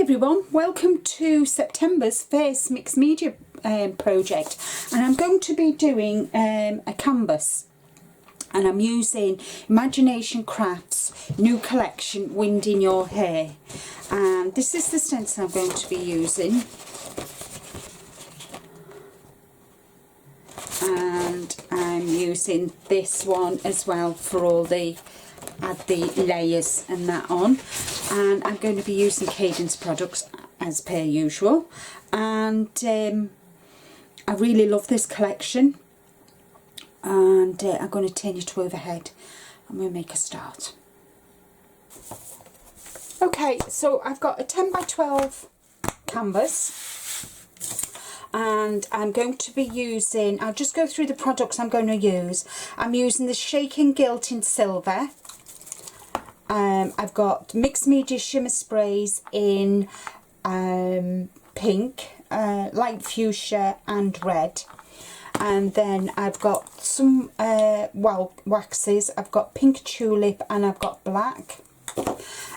Hi everyone, welcome to September's first mixed media project, and I'm going to be doing a canvas, and I'm using Imagination Crafts new collection Wind in Your Hair, and this is the stencil I'm going to be using, and I'm using this one as well for all the add the layers and that on. And I'm going to be using Cadence products as per usual, and I really love this collection, and I'm going to turn it overhead and we'll make a start. Okay, so I've got a 10 by 12 canvas, and I'm going to be using, I'll just go through the products I'm going to use. I'm using the Shake and Gilt in silver. I've got mixed media shimmer sprays in pink, light fuchsia and red, and then I've got some waxes. I've got pink tulip and I've got black,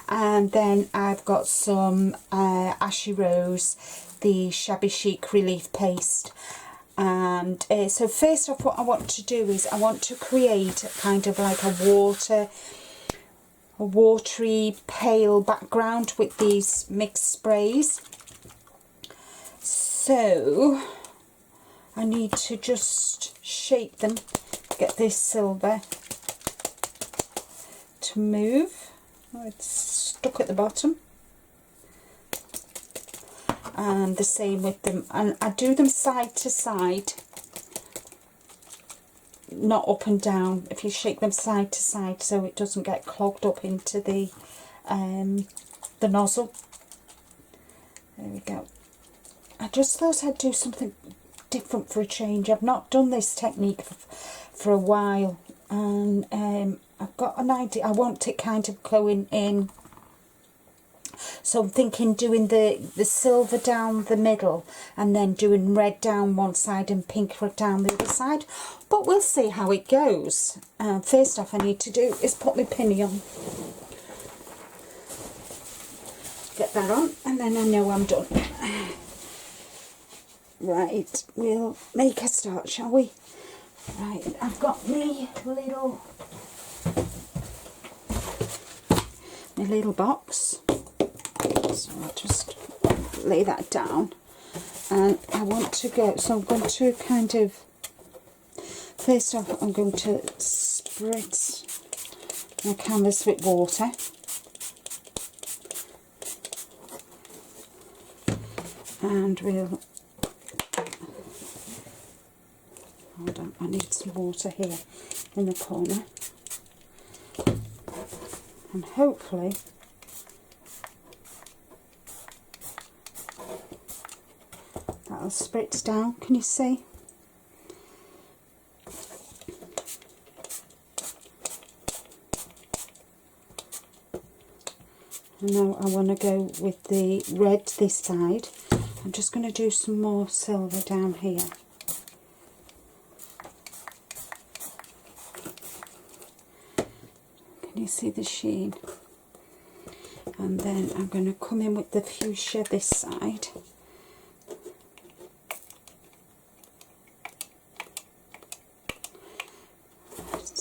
and then I've got some ashy rose, the shabby chic relief paste. And so first off, what I want to do is I want to create kind of like a watery pale background with these mixed sprays. So I need to just shape them, get this silver to move. Oh, it's stuck at the bottom. And the same with them, and I do them side to side, not up and down. If you shake them side to side so it doesn't get clogged up into the nozzle. There we go. I just thought I'd do something different for a change. I've not done this technique for a while, and I've got an idea. I want it kind of going in. So I'm thinking doing the silver down the middle, and then doing red down one side and pink down the other side. But we'll see how it goes. First off I need to do is put my pinny on. Get that on, and then I know I'm done. Right, we'll make a start, shall we? Right, I've got my little box. So I'll just lay that down, and I want to go, so I'm going to kind of, first off I'm going to spritz my canvas with water, and we'll, hold on, I need some water here in the corner, and hopefully that'll spritz down. Can you see? And now I want to go with the red this side. I'm just going to do some more silver down here. Can you see the sheen? And then I'm going to come in with the fuchsia this side.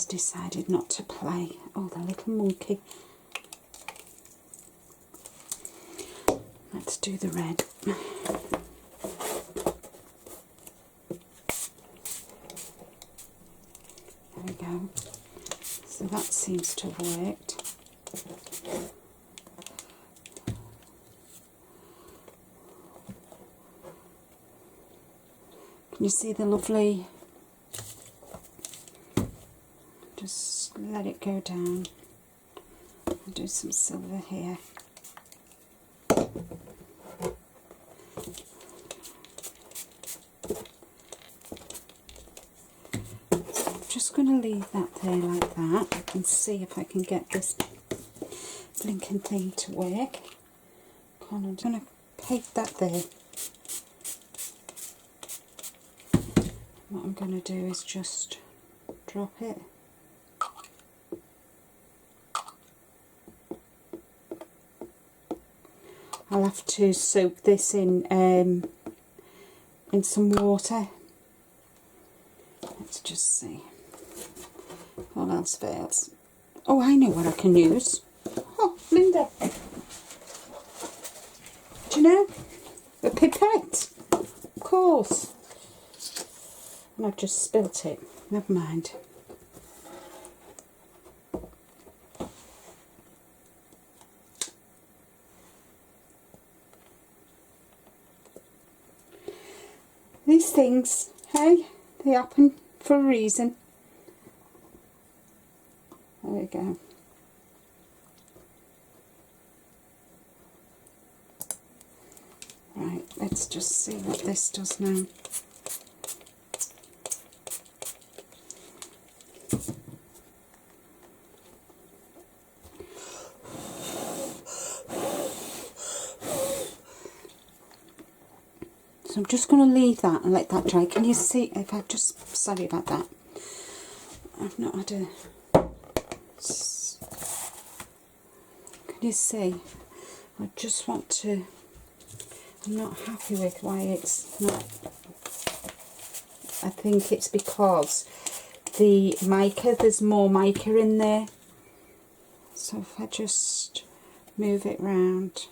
Decided not to play. Oh, the little monkey. Let's do the red. There we go. So that seems to have worked. Can you see the lovely, just let it go down. I'll do some silver here. So I'm just going to leave that there like that and see if I can get this blinking thing to work. I'm going to paste that there. What I'm going to do is just drop it. I'll have to soak this in some water. Let's just see. What else fails? Oh, I know what I can use. Oh, Linda. Do you know? A pipette. Of course. And I've just spilt it. Never mind. These things, hey, they happen for a reason. There we go. Right, let's just see what this does now. So I'm just going to leave that and let that dry. Can you see if I just, sorry about that. I've not had a, can you see? I just want to, I'm not happy with why it's not, I think it's because the mica, there's more mica in there. So if I just move it round.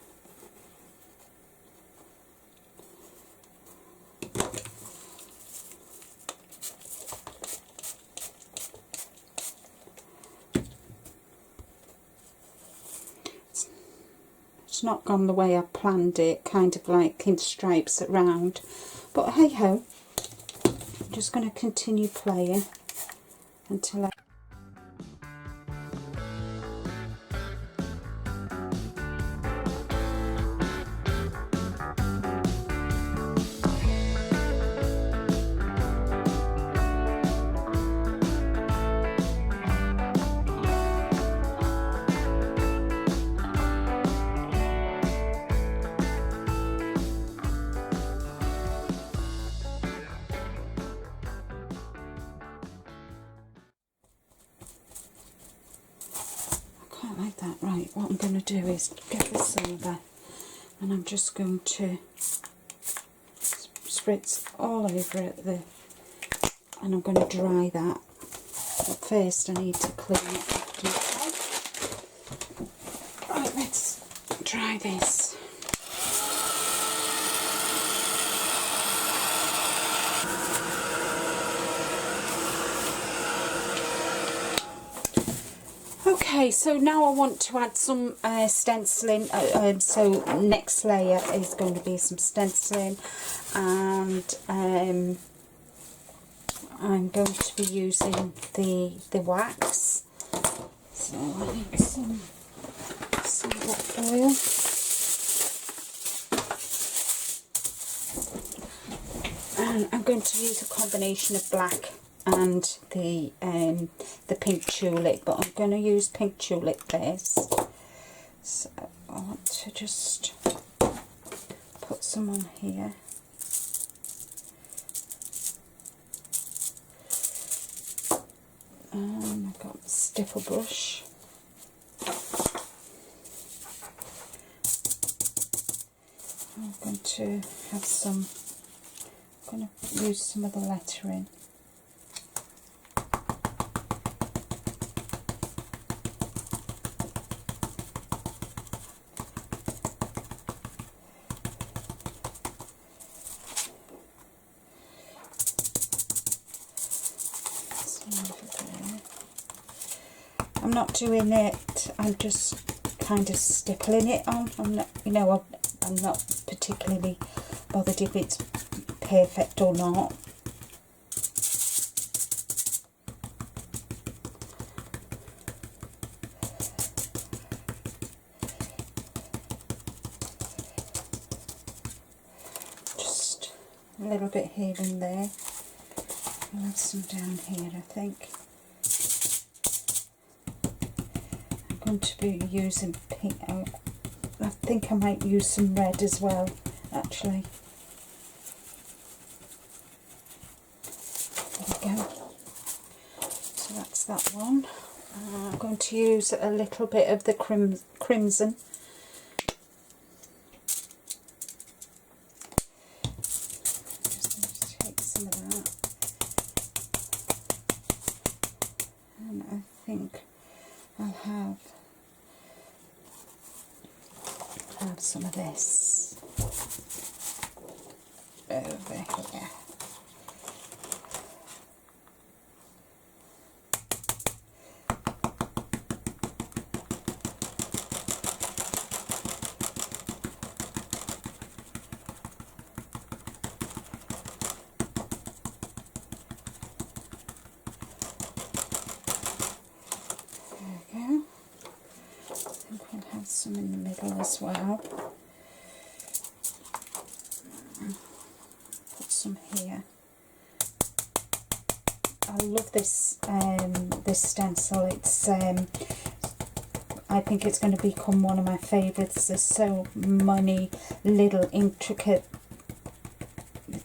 It's not gone the way I planned it, kind of like in stripes around, but hey ho, I'm just going to continue playing until I like that. Right, what I'm going to do is get the silver and I'm just going to spritz all over it and I'm going to dry that. But first I need to clean it after. Right, let's dry this. Okay, so now I want to add some stenciling, so next layer is going to be some stenciling, and I'm going to be using the wax, so I need some silver foil. And I'm going to use a combination of black and the pink tulip, but I'm going to use pink tulip first. So I want to just put some on here. And I've got a stiffer brush. I'm going to have some, I'm going to use some of the lettering. I'm not doing it, I'm just kind of stippling it on. I'm not, you know, I'm not particularly bothered if it's perfect or not. Just a little bit here and there. I'll have some down here, I think. I'm going to be using pink. I think I might use some red as well, actually. There we go. So that's that one. I'm going to use a little bit of the crimson. And I think I'll have some of this over here. Some in the middle as well. Put some here. I love this this stencil. It's I think it's going to become one of my favourites. There's so many little intricate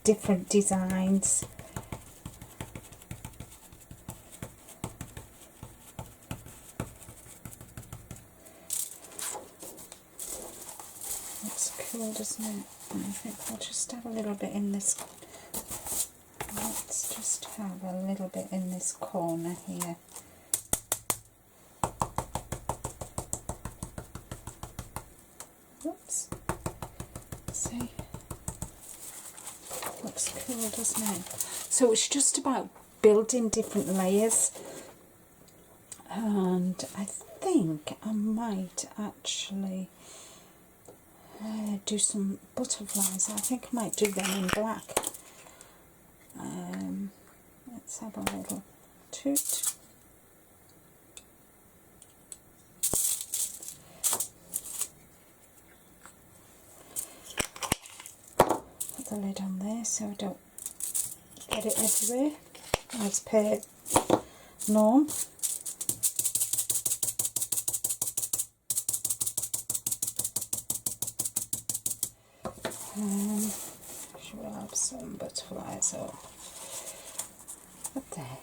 different designs. Cool, doesn't it? And I think I'll just have a little bit in this. Let's just have a little bit in this corner here. Oops. See? Looks cool, doesn't it? So it's just about building different layers. And I think I might actually do some butterflies. I think I might do them in black. Let's have a little toot. Put the lid on there so I don't get it everywhere as per norm. We'll have some butterflies up there.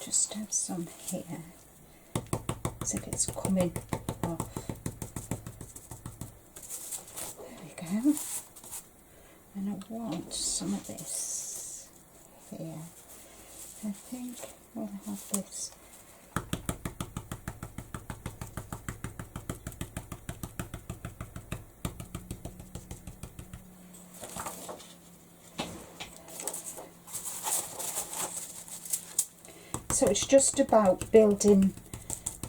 Just have some here, as if it's coming off. There we go. And I want some of this here. I think we'll have this. So it's just about building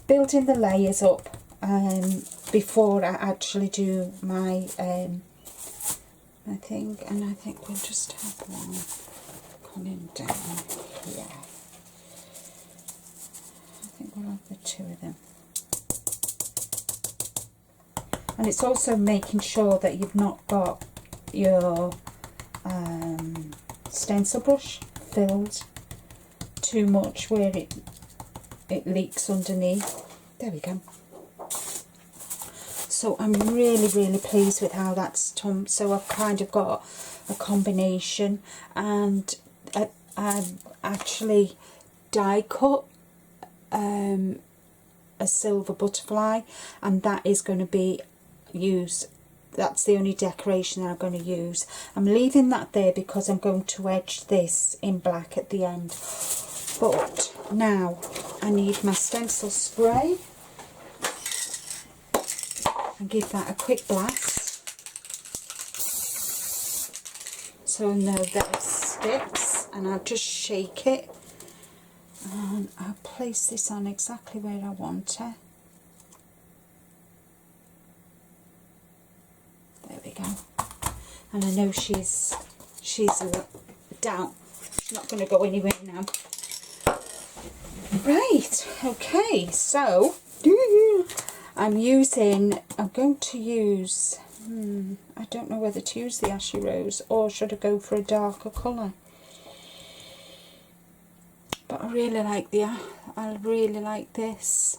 the layers up before I actually do my my thing, and I think we'll just have one coming down here. I think we'll have the two of them. And it's also making sure that you've not got your stencil brush filled too much where it leaks underneath. There we go. So I'm really pleased with how that's done. So I've kind of got a combination, and I've actually die cut a silver butterfly, and that is going to be used. That's the only decoration that I'm going to use. I'm leaving that there because I'm going to edge this in black at the end. But now I need my stencil spray and give that a quick blast so I know that it sticks, and I'll just shake it and I'll place this on exactly where I want it. There we go. And I know she's down. She's not going to go anywhere now. Right, okay, so I'm going to use, I don't know whether to use the Ashy Rose or should I go for a darker colour. But I really like I really like this.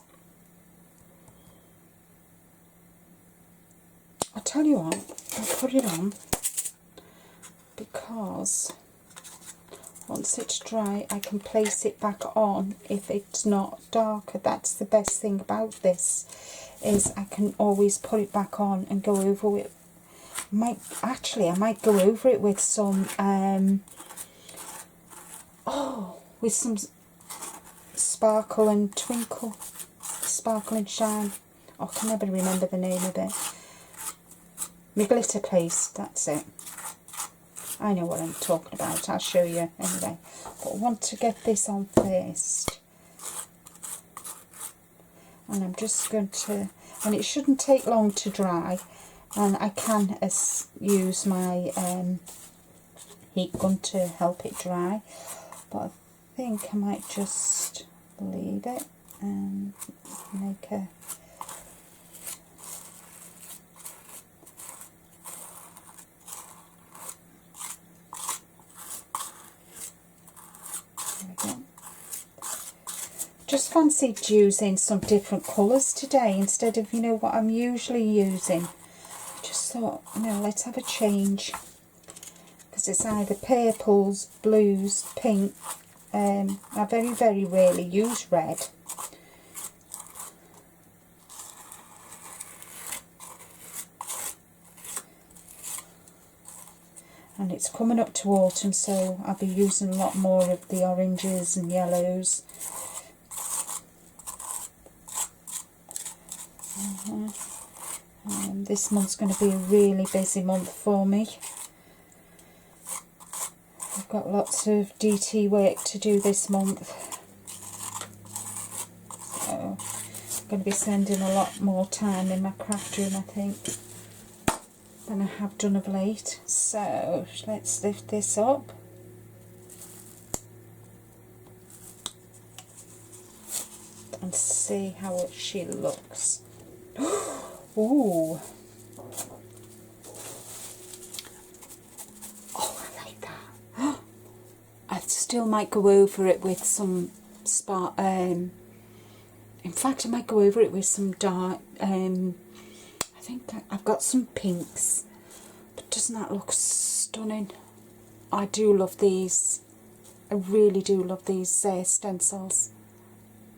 I'll tell you what, I'll put it on because once it's dry I can place it back on if it's not darker. That's the best thing about this, is I can always put it back on and go over it. I might go over it with some with some sparkle and twinkle, sparkle and shine. I can never remember the name of it. My glitter paste, that's it. I know what I'm talking about, I'll show you anyway. But I want to get this on first. And I'm just going to, and it shouldn't take long to dry. And I can use my heat gun to help it dry. But I think I might just leave it and make a... Just fancied using some different colours today instead of, you know, what I'm usually using. Just thought, you know, let's have a change. Because it's either purples, blues, pink. I very, very rarely use red. And it's coming up to autumn, so I'll be using a lot more of the oranges and yellows. This month's going to be a really busy month for me. I've got lots of DT work to do this month. So I'm going to be spending a lot more time in my craft room, I think, than I have done of late. So let's lift this up. And see how she looks. Ooh. Oh, I like that. I still might go over it with some in fact, I might go over it with some dark, I think I've got some pinks. But doesn't that look stunning? I do love these. I really do love these stencils.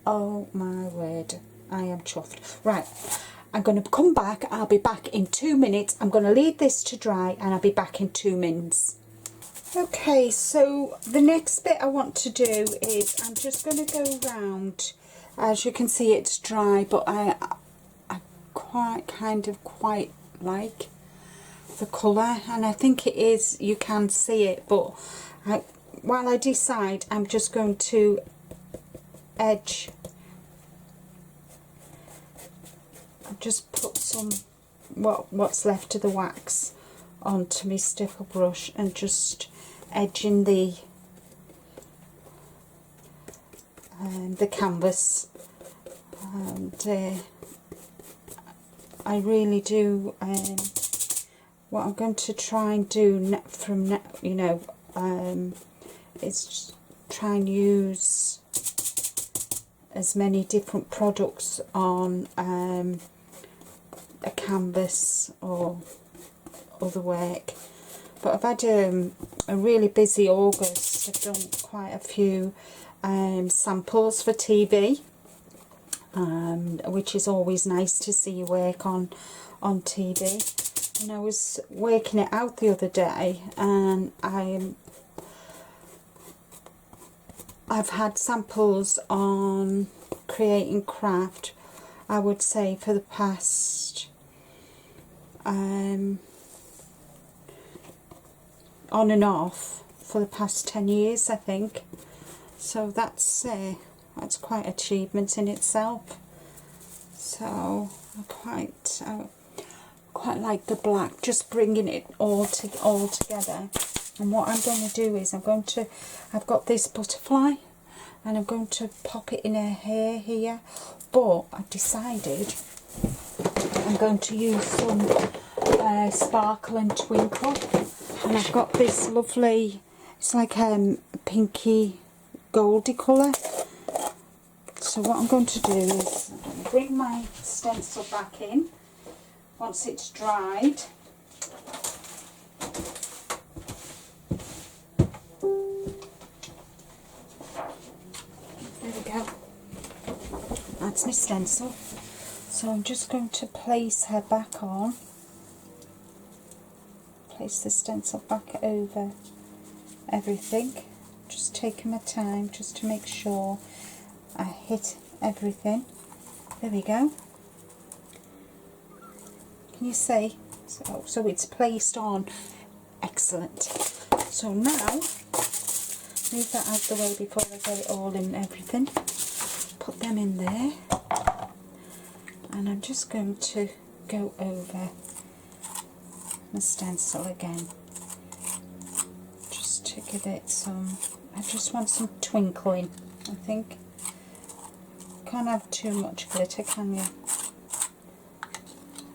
Oh my word, I am chuffed. Right, I'm going to come back. I'll be back in 2 minutes. I'm going to leave this to dry and I'll be back in 2 minutes. Okay, so the next bit I want to do is I'm just going to go round. As you can see, it's dry, but I quite like the colour, and I think it is, you can see it, but while I decide, I'm just going to edge. I've just put some what's left of the wax onto my sticker brush and just edging the canvas, and I really do what I'm going to try and do from now, you know, is try and use as many different products on a canvas or other work. But I've had a really busy August. I've done quite a few samples for TV, which is always nice to see you work on TV. And I was working it out the other day, and I've had samples on creating craft, I would say, for the past on and off for the past 10 years, I think. So that's quite achievement in itself. So I quite like the black, just bringing it all together. And what I'm going to do is I've got this butterfly, and I'm going to pop it in her hair here, but I've decided I'm going to use some sparkle and twinkle, and I've got this lovely, it's like pinky goldy colour. So what I'm going to do is I'm going to bring my stencil back in once it's dried. There we go. That's my stencil. So I'm just going to place her back on. Place the stencil back over everything. Just taking my time just to make sure I hit everything. There we go. Can you see? So it's placed on. Excellent. So now, move that out the way before I get it all in everything. Put them in there. And I'm just going to go over my stencil again. Just to give it some, I just want some twinkling, I think. Can't have too much glitter, can you?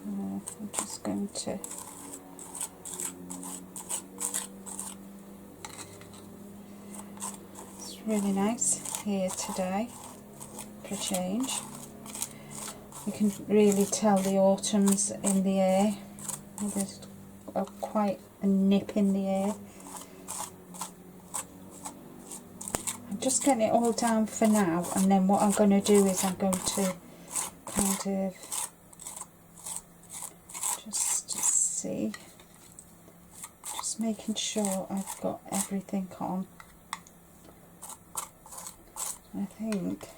I'm just going to it's really nice here today for a change. You can really tell the autumn's in the air. There's quite a nip in the air. I'm just getting it all down for now, and then what I'm going to do is I'm going to kind of just see, just making sure I've got everything on. I think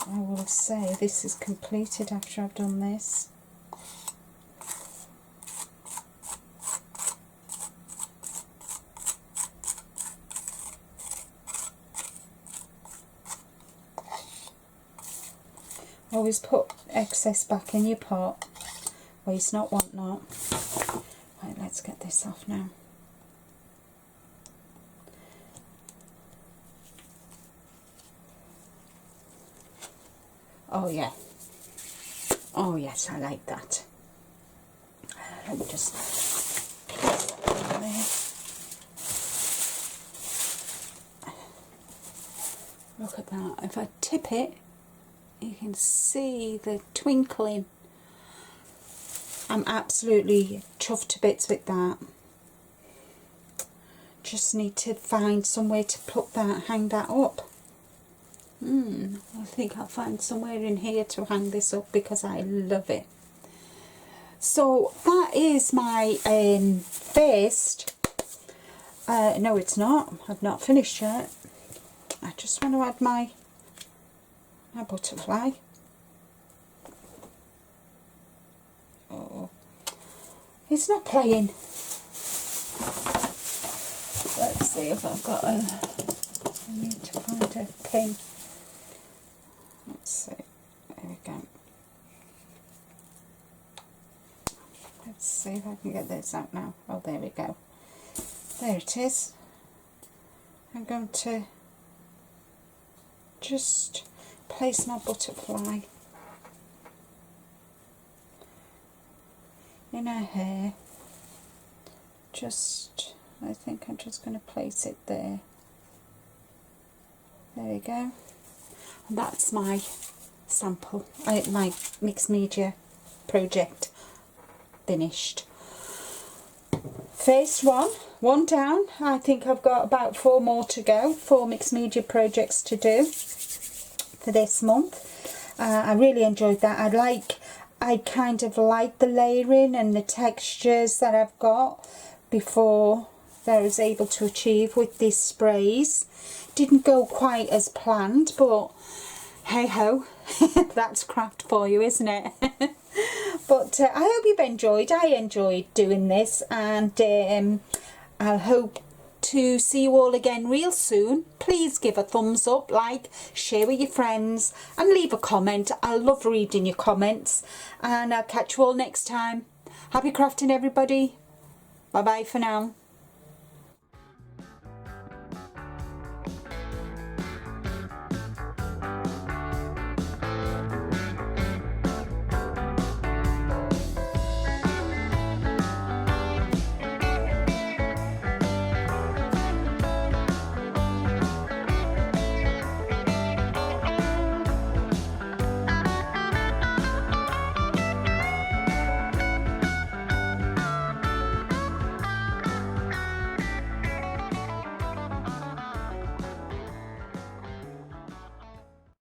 I will say this is completed after I've done this. Always put excess back in your pot. Waste not, want not. Right, let's get this off now. Oh yeah. Oh yes, I like that. Let me just place that in there. Look at that. If I tip it, you can see the twinkling. I'm absolutely chuffed to bits with that. Just need to find somewhere to put that, hang that up. I think I'll find somewhere in here to hang this up because I love it. So that is my first, no it's not, I've not finished yet. I just want to add my butterfly. Oh, it's not playing. Let's see if I've got I need to find a pin. Let's see, there we go. Let's see if I can get this out now. Oh, there we go. There it is. I'm going to just place my butterfly in her hair. Just, I think I'm just going to place it there. There we go. And that's my sample, my mixed media project finished. First one down. I think I've got about 4 more to go, 4 mixed media projects to do for this month. I really enjoyed that. I kind of like the layering and the textures that I've got before that I was able to achieve with these sprays. Didn't go quite as planned, but hey ho, that's craft for you, isn't it? But I hope you've enjoyed. I enjoyed doing this, and I hope to see you all again real soon. Please give a thumbs up, like, share with your friends, and leave a comment. I love reading your comments, and I'll catch you all next time. Happy crafting, everybody. Bye bye for now.